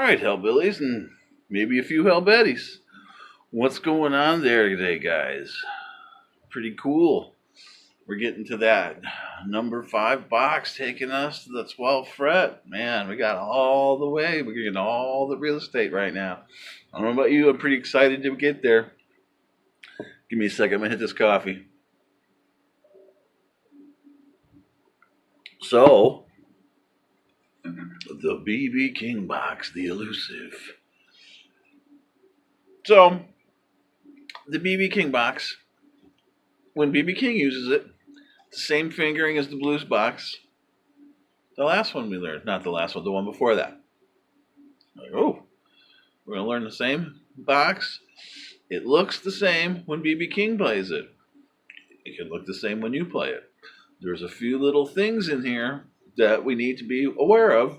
right, Hellbillies, and maybe a few Hellbetties. What's going on there today, guys? Pretty cool. We're getting to that number 5 box, taking us to the 12th fret. Man, we got all the way. We're getting all the real estate right now. I don't know about you. I'm pretty excited to get there. Give me a second. I'm going to hit this coffee. So, the BB King box, the elusive. So, the BB King box, when BB King uses it, the same fingering as the blues box. The last one we learned, not the last one, the one before that. Like, oh, we're going to learn the same box. It looks the same when BB King plays it. It can look the same when you play it. There's a few little things in here that we need to be aware of.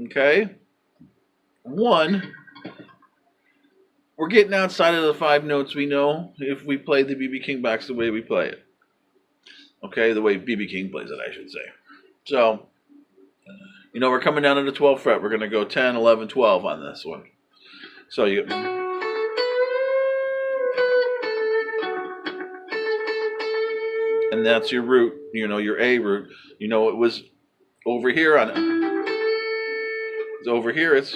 Okay? One, we're getting outside of the 5 notes we know if we play the BB King box the way we play it. Okay, the way BB King plays it, I should say. So, we're coming down to the 12th fret. We're going to go 10, 11, 12 on this one. So you... And that's your root, your A root. It was over here on it. It's over here, it's...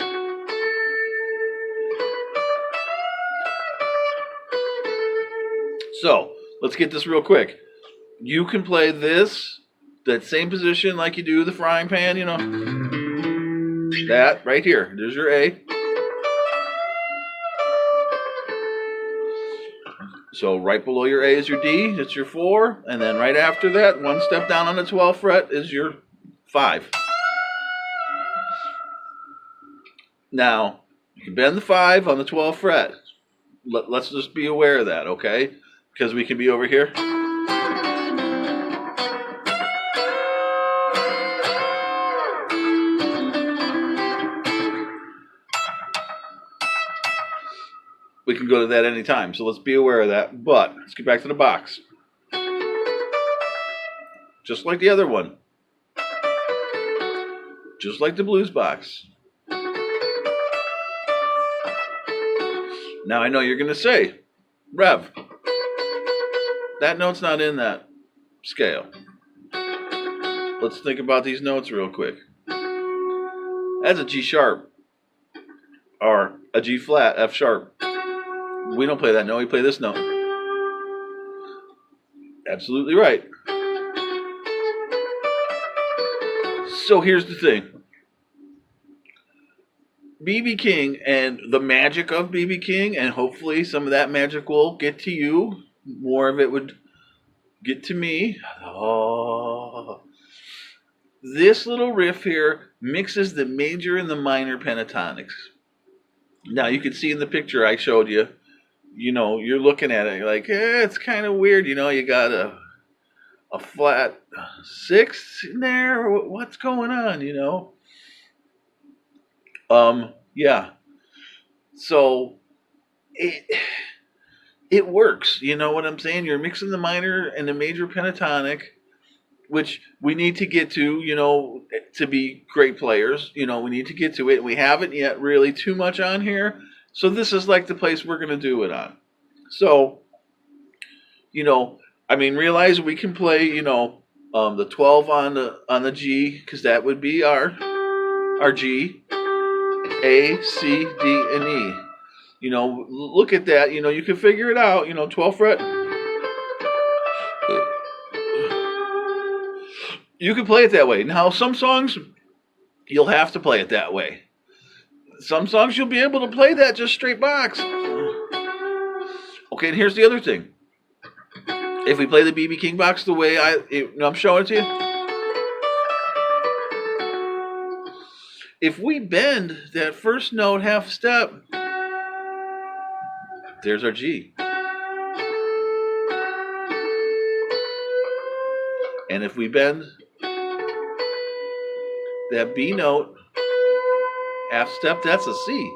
So, let's get this real quick. You can play this, that same position like you do the frying pan, That right here. There's your A. So right below your A is your D, that's your 4, and then right after that, one step down on the 12th fret is your 5. Now, you can bend the 5 on the 12th fret. Let's just be aware of that, okay? Because we can be over here. We can go to that anytime, so let's be aware of that. But let's get back to the box. Just like the other one. Just like the blues box. Now I know you're going to say, Rev, that note's not in that scale. Let's think about these notes real quick. That's a G sharp. Or a G flat, F sharp. We don't play that note, we play this note. Absolutely right. So here's the thing. BB King and the magic of BB King, and hopefully some of that magic will get to you. More of it would get to me. Oh. This little riff here mixes the major and the minor pentatonics. Now you can see in the picture I showed you, you're looking at it like, it's kind of weird. You got a flat 6 in there. What's going on, Yeah. So it works. You know what I'm saying? You're mixing the minor and the major pentatonic, which we need to get to, to be great players. We need to get to it. We haven't yet really too much on here. So this is like the place we're going to do it on. So, realize we can play, the 12 on the G, because that would be our G, A, C, D, and E. Look at that. You can figure it out. 12th fret. You can play it that way. Now, some songs, you'll have to play it that way. Some songs you'll be able to play that just straight box. Okay, and here's the other thing. If we play the BB King box the way I'm showing it to you. If we bend that first note half step, there's our G. And if we bend that B note half step, that's a C.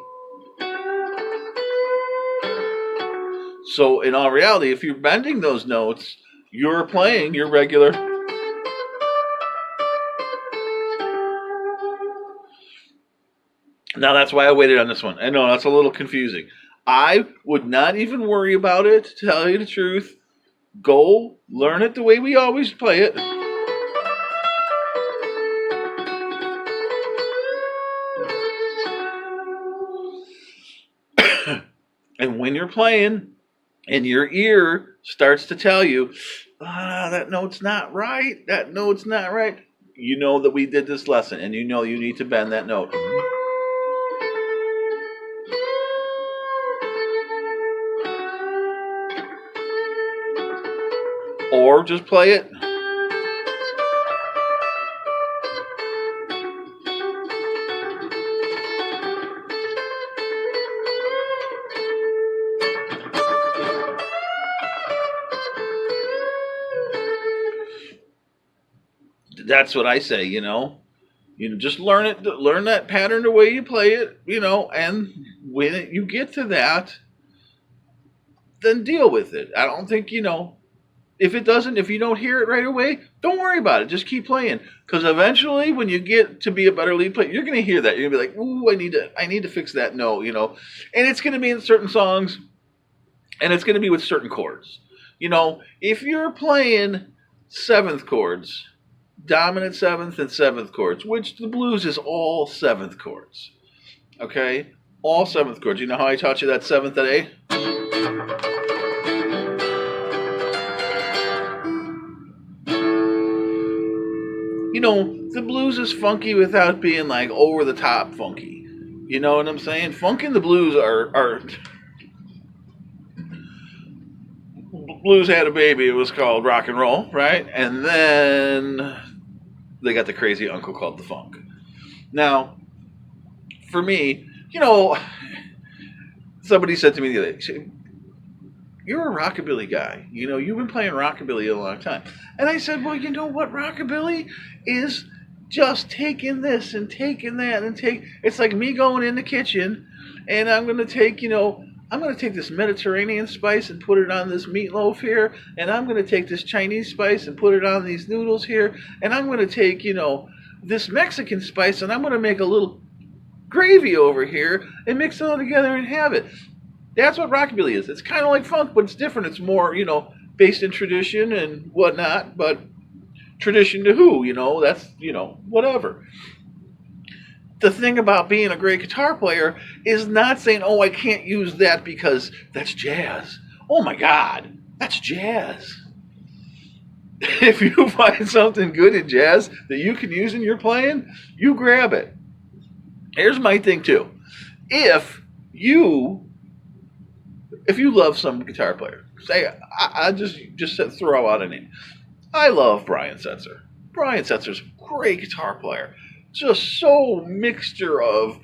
So in all reality, if you're bending those notes, you're playing your regular. Now that's why I waited on this one. I know that's a little confusing. I would not even worry about it, to tell you the truth. Go learn it the way we always play it. And when you're playing and your ear starts to tell you, that note's not right, that note's not right, you know that we did this lesson and you know you need to bend that note. Or just play it. That's what I say, just learn it, learn that pattern the way you play it, and when you get to that, then deal with it. I don't think, if you don't hear it right away, don't worry about it. Just keep playing. Because eventually, when you get to be a better lead player, you're going to hear that. You're going to be like, ooh, I need to fix that note, And it's going to be in certain songs, and it's going to be with certain chords. If you're playing seventh chords, dominant seventh and seventh chords, which the blues is all seventh chords. Okay? All seventh chords. You know how I taught you that seventh at A? The blues is funky without being like over the top funky. You know what I'm saying? Funk and the blues are blues had a baby. It was called rock and roll, right? And then they got the crazy uncle called the funk. Now, for me, somebody said to me the other day, you're a rockabilly guy. You've been playing rockabilly a long time. And I said, well, you know what rockabilly is? Just taking this and taking that and it's like me going in the kitchen and I'm going to take this Mediterranean spice and put it on this meatloaf here, and I'm going to take this Chinese spice and put it on these noodles here, and I'm going to take, this Mexican spice and I'm going to make a little gravy over here and mix it all together and have it. That's what rockabilly is. It's kind of like funk, but it's different. It's more, based in tradition and whatnot, but tradition to who, that's, whatever. The thing about being a great guitar player is not saying, oh, I can't use that because that's jazz. Oh my God, that's jazz. If you find something good in jazz that you can use in your playing, you grab it. Here's my thing too. If you love some guitar player, say, I just throw out a name. I love Brian Setzer. Brian Setzer's a great guitar player. Just so mixture of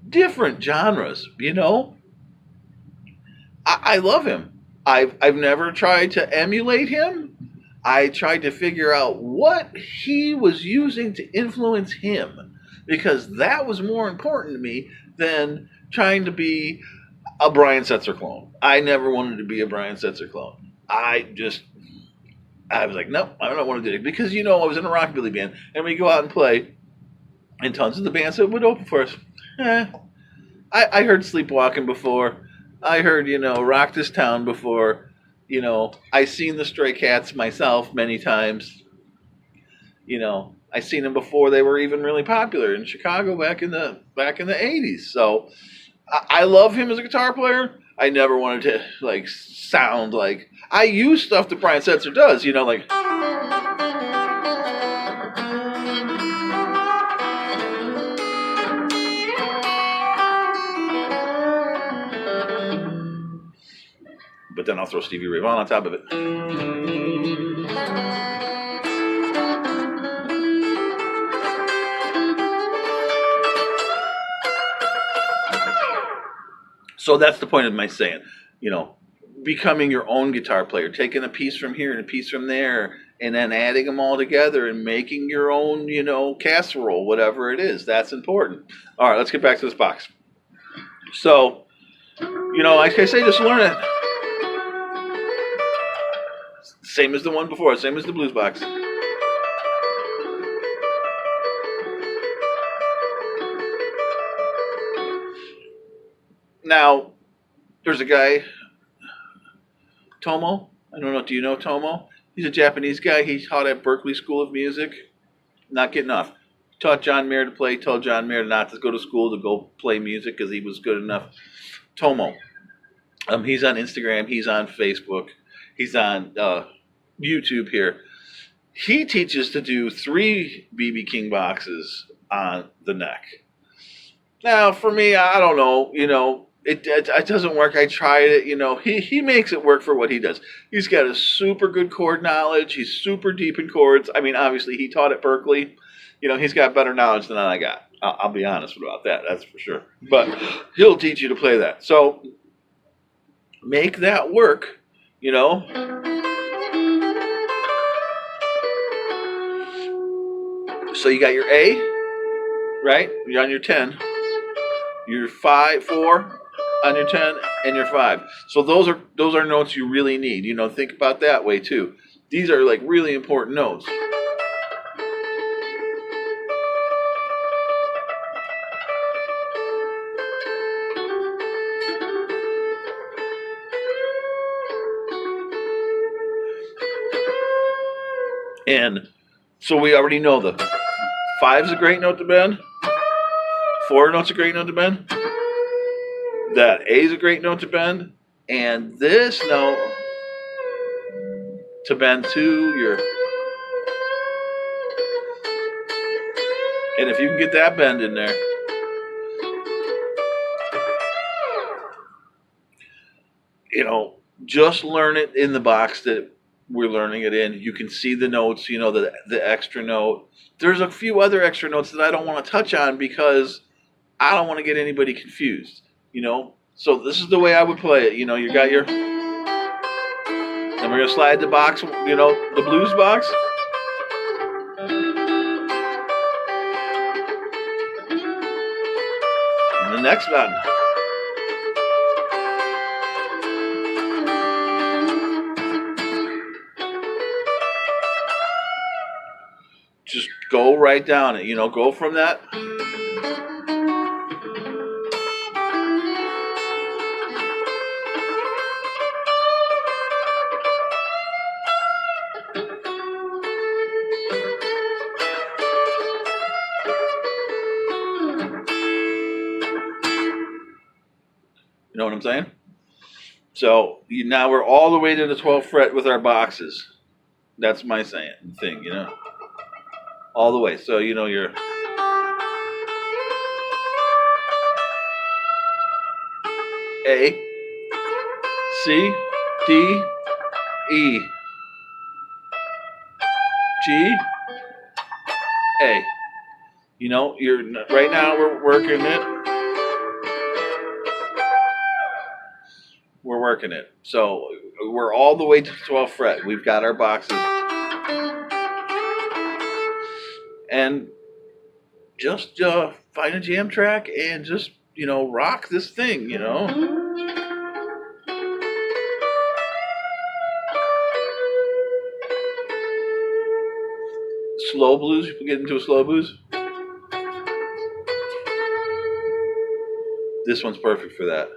different genres, I love him. I've never tried to emulate him. I tried to figure out what he was using to influence him, because that was more important to me than trying to be a Brian Setzer clone. I never wanted to be a Brian Setzer clone. I was like, nope, I don't want to do it. Because, I was in a rockabilly band, and we go out and play, and tons of the bands that would open for us. I heard Sleepwalking before. I heard, Rock This Town before. I seen the Stray Cats myself many times. I seen them before they were even really popular in Chicago back in the 80s. So I love him as a guitar player. I never wanted to sound like I use stuff that Brian Setzer does, like. But then I'll throw Stevie Ray Vaughan on top of it. So that's the point of my saying, becoming your own guitar player, taking a piece from here and a piece from there, and then adding them all together and making your own, casserole, whatever it is. That's important. All right, let's get back to this box. So, like I say, just learn it. Same as the one before, same as the blues box. Now, there's a guy, Tomo. I don't know. Do you know Tomo? He's a Japanese guy. He taught at Berkeley School of Music. Not getting off. Taught John Mayer to play. Told John Mayer not to go to school to go play music because he was good enough. Tomo. He's on Instagram. He's on Facebook. He's on YouTube here. He teaches to do 3 BB King boxes on the neck. Now, for me, I don't know. It doesn't work. I tried it. He makes it work for what he does. He's got a super good chord knowledge. He's super deep in chords. I mean, obviously, he taught at Berkeley. He's got better knowledge than I got. I'll be honest about that. That's for sure. But he'll teach you to play that. So make that work. So you got your A, right? You're on your 10. Your 5, 4 on your 10, and your 5. So those are notes you really need. Think about that way too. These are like really important notes. And so we already know the 5's a great note to bend. 4 notes a great note to bend. That A is a great note to bend. And this note to bend to your... And if you can get that bend in there, just learn it in the box that we're learning it in. You can see the notes, the extra note. There's a few other extra notes that I don't want to touch on because I don't want to get anybody confused, So this is the way I would play it. You got your... And we're going to slide the box, the blues box. And the next button. Just go right down it, go from that. You know what I'm saying? So now we're all the way to the 12th fret with our boxes. That's my thing, all the way. So you're A, C, D, E, G, A. You're right now we're working it. We're working it. So we're all the way to the 12th fret. We've got our boxes. And just find a jam track and just, rock this thing, Slow blues, you can get into a slow blues. This one's perfect for that.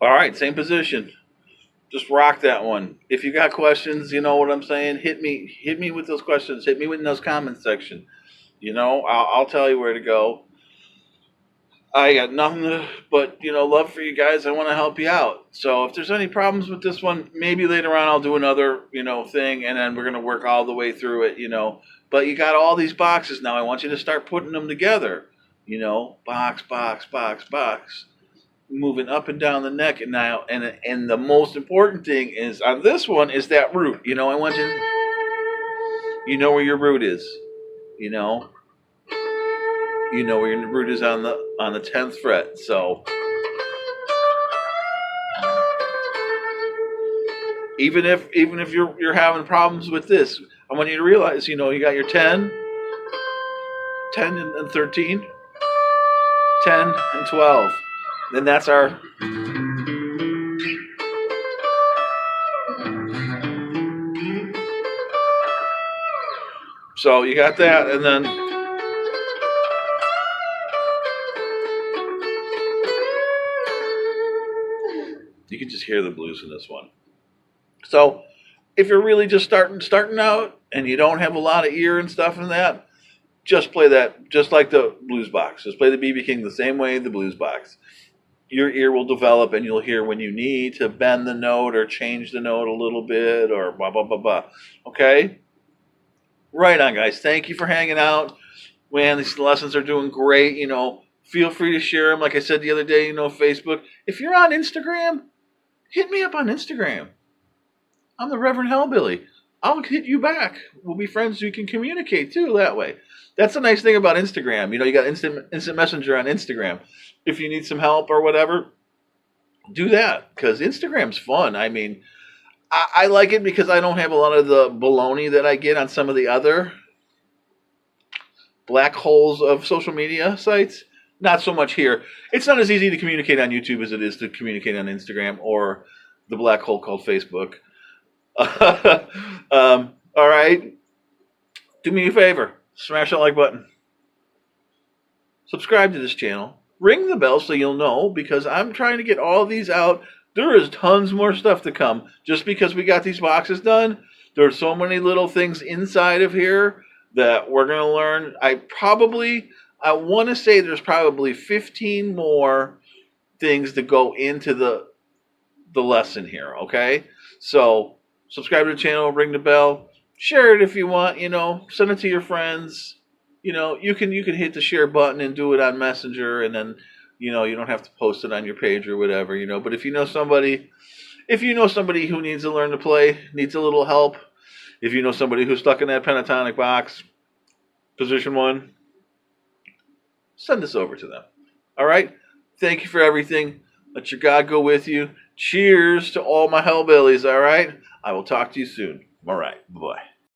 All right, same position. Just rock that one. If you got questions, you know what I'm saying. Hit me with those questions. Hit me in those comments section. I'll tell you where to go. I got nothing but love for you guys. I want to help you out. So if there's any problems with this one, maybe later on I'll do another thing, and then we're gonna work all the way through it. But you got all these boxes now. I want you to start putting them together. Box, box, box, box. Moving up and down the neck, and now and the most important thing is on this one is that root. I want you know where your root is. you know where your root is on the 10th fret. So even if you're having problems with this, I want you to realize, you got your 10 and 13, 10 and 12. Then that's our so you got that, and then you can just hear the blues in this one. So if you're really just starting out and you don't have a lot of ear and stuff in that, just play that just like the blues box. Just play the BB King the same way the blues box. Your ear will develop and you'll hear when you need to bend the note or change the note a little bit or blah, blah, blah, blah. Okay? Right on, guys. Thank you for hanging out. Man, these lessons are doing great. Feel free to share them. Like I said the other day, Facebook. If you're on Instagram, hit me up on Instagram. I'm the Reverend Hellbilly. I'll hit you back. We'll be friends. We can communicate too that way. That's the nice thing about Instagram. You got instant messenger on Instagram. If you need some help or whatever, do that because Instagram's fun. I mean, I like it because I don't have a lot of the baloney that I get on some of the other black holes of social media sites. Not so much here. It's not as easy to communicate on YouTube as it is to communicate on Instagram or the black hole called Facebook. All right. Do me a favor. Smash that like button. Subscribe to this channel. Ring the bell so you'll know because I'm trying to get all of these out. There is tons more stuff to come. Just because we got these boxes done, there's so many little things inside of here that we're going to learn. I want to say there's probably 15 more things to go into the lesson here, okay? So subscribe to the channel, ring the bell, share it if you want, send it to your friends. You can hit the share button and do it on Messenger, and then, you don't have to post it on your page or whatever, But if you know somebody who needs to learn to play, needs a little help, if you know somebody who's stuck in that pentatonic box, position 1, send this over to them. All right? Thank you for everything. Let your God go with you. Cheers to all my hellbillies, all right? I will talk to you soon. All right. Bye-bye.